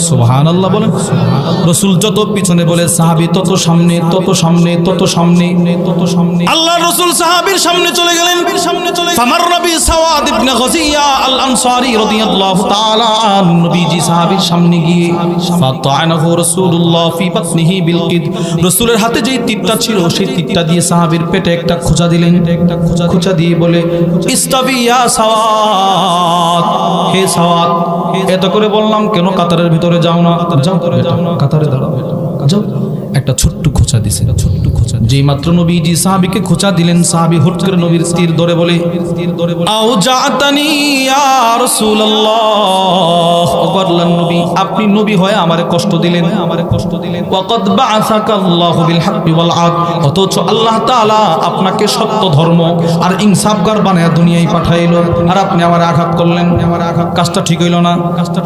সুবহানাল্লাহ বলেন। রাসূল যত পিছনে বলে সাহাবী তত সামনে, তত সামনে, তত সামনে, তত সামনে। আল্লাহ রাসূল সাহাবীর সামনে চলে গেলেন। ফামার নবী সাওয়াদ ইবনে গাজিয়া আল আনসারী রাদিয়াল্লাহু তাআলা আন, নবীজি সাহাবীর সামনে গিয়ে ফাতানাহু রাসূলুল্লাহ ফি বাতনিহি বিল কিদ, রাসূলের হাতে যেই তীরটা ছিল সেই তীরটা দিয়ে সাহাবীর পেটে একটা খোঁচা দিলেন। খোঁচা দিয়ে বলে ইস্তাবি ইয়া সাওয়াদ, হে সাওয়াদ। এত করে বললাম কেন কাতারের ভিতরে যাও না, যাও কাতারে দাঁড়াও, যাও। একটা ছোট্ট খোঁচা দিছে, ছোট্ট খোঁচা। যেই মাত্র নবীজি সাহাবীকে খোঁচা দিলেন, সাহাবী হুট করে নবীর তীর ধরে বলে আও জাতানি ইয়া রাসূলুল্লাহ, ও আল্লাহর নবী, আপনি নবী হয়ে আমারে কষ্ট দিলেন, আমারে কষ্ট দিলেন। ওয়াকাদ বাআসাকাল্লাহু বিল হাক্কি ওয়াল আদ, অথচ আল্লাহ তাআলা আপনাকে সত্য ধর্ম আর ইনসাফগার বানায়া দুনিয়ায় পাঠাইলো, আর আপনি আমারে আঘাত করলেন। আমার আঘাত, কাজটা ঠিক হইল না।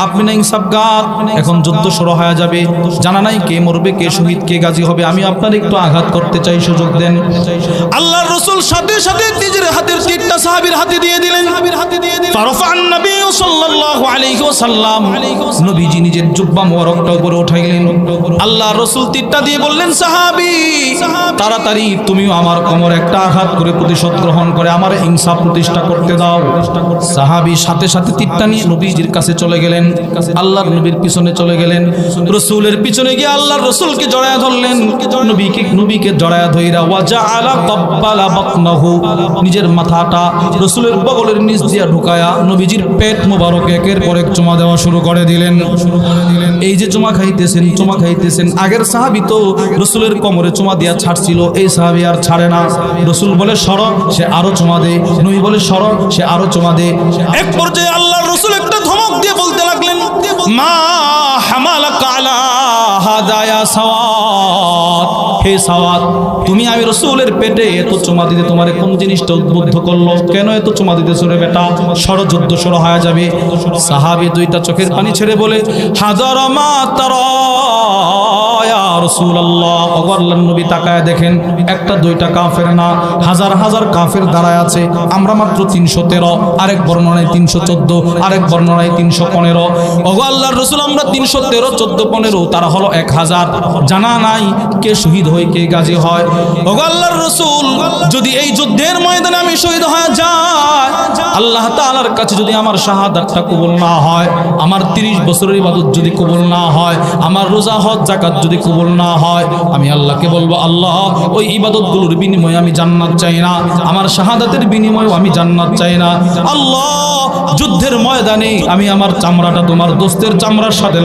আপনি না ইনসাফগার, এখন যুদ্ধ শুরু হয়ে যাবে, জানা নাই কে মরবে, কে শহীদ, কে গাজী হবে। আমি আপনার একটু আঘাত করতে চাই, সুযোগ দেন। আল্লাহর রাসূল সাথে সাথে নিজের হাতের তীরটা সাহাবীর হাতে দিয়ে দিলেন। ফারাফা'আন নবী সাল্লাল্লাহু আলাইহি ওয়াসাল্লাম, নবীজি নিজের জুব্বা মোবারকটা উপরে উঠাইলেন। আল্লাহর রাসূল তীরটা দিয়ে বললেন সাহাবী, তাড়াতাড়ি তুমিও আমার কোমরে একটা আঘাত করে প্রতিশোধ গ্রহণ করে আমার ইনসাফ প্রতিষ্ঠা করতে দাও। সাহাবী সাথে সাথে তীরটা নিয়ে নবীজির কাছে চলে গেলেন, আল্লাহর নবীর পিছনে চলে গেলেন। রাসূলের পিছনে গিয়ে আল্লাহর রাসূলকে জড়ায়া ধরলেন। নবীকে জড়ায়া ধইরা ওয়াজআলা কাব্বালা বাতনাহু, নিজের মাথাটা রাসূলের বগলের নিচ দিয়া ঢুকায়া নবীজির পেট মোবারক একের পর এক চুমা দেওয়া শুরু করে দিলেন। এই যে চুমা খাইতেছেন, আগের সাহাবী তো রাসূলের কোমরে চুমা দিয়া ছাড়ছিল, এই সাহাবী আর ছাড়ে না। রাসূল বলে সর, সে আরো চুমা দেয়। নবী বলে সর, সে আরো চুমা দেয়। এক পর্যায়ে আল্লাহর রাসূল একটা ধমক দিয়ে বলতে লাগলেন, মা হামালাকা আলা হাযা ইয়া সাওয়াদ, হে সাওয়াদ, তুমি আমি রাসূলের পেটে এত চুমা দিতে তোমারে কোন জিনিসটা উদ্বুদ্ধ করলো? কেন এত চুমা দিতেছ রে বেটা? সর, যুদ্ধ শুরু হয়ে যাবে। সাহাবী দুইটা চোখের পানি ছেড়ে বলে হাজার মা তারা ইয়া রাসূলুল্লাহ, আল্লাহর নবী তাকায় দেখেন একটা দুইটা কাফের না, হাজার হাজার কাফের দাঁড়ায় আছে। আমরা মাত্র 313, আরেক বর্ণনায় 314, আরেক বর্ণনায় 315। ওগো আল্লাহর রাসূল, আমরা 313, 14, 15, তারা হলো 1000। জানা নাই কে শহীদ হয়, কে গাজী হয়। ওগো আল্লাহর রাসূল, যদি এই যুদ্ধের ময়দানে আমি শহীদ হয়ে যাই, আল্লাহ তাআলার কাছে যদি আমার শাহাদাতটা কবুল না হয়, আমার 30 বছরের ইবাদত যদি কবুল না হয়, আমার রোজা হজ যাকাত যদি কবুল না হয়, আমি আল্লাহকে বলবো আল্লাহ ওই ইবাদতগুলোর বিনিময়ে আমি জান্নাত চাই না, আমার শাহাদাতের বিনিময়ে আমি জান্নাত চাই না। আল্লাহ যুদ্ধের ময়দানে আমি আমার চামড়াটা তোমার দোস্তের চামড়ার সাথে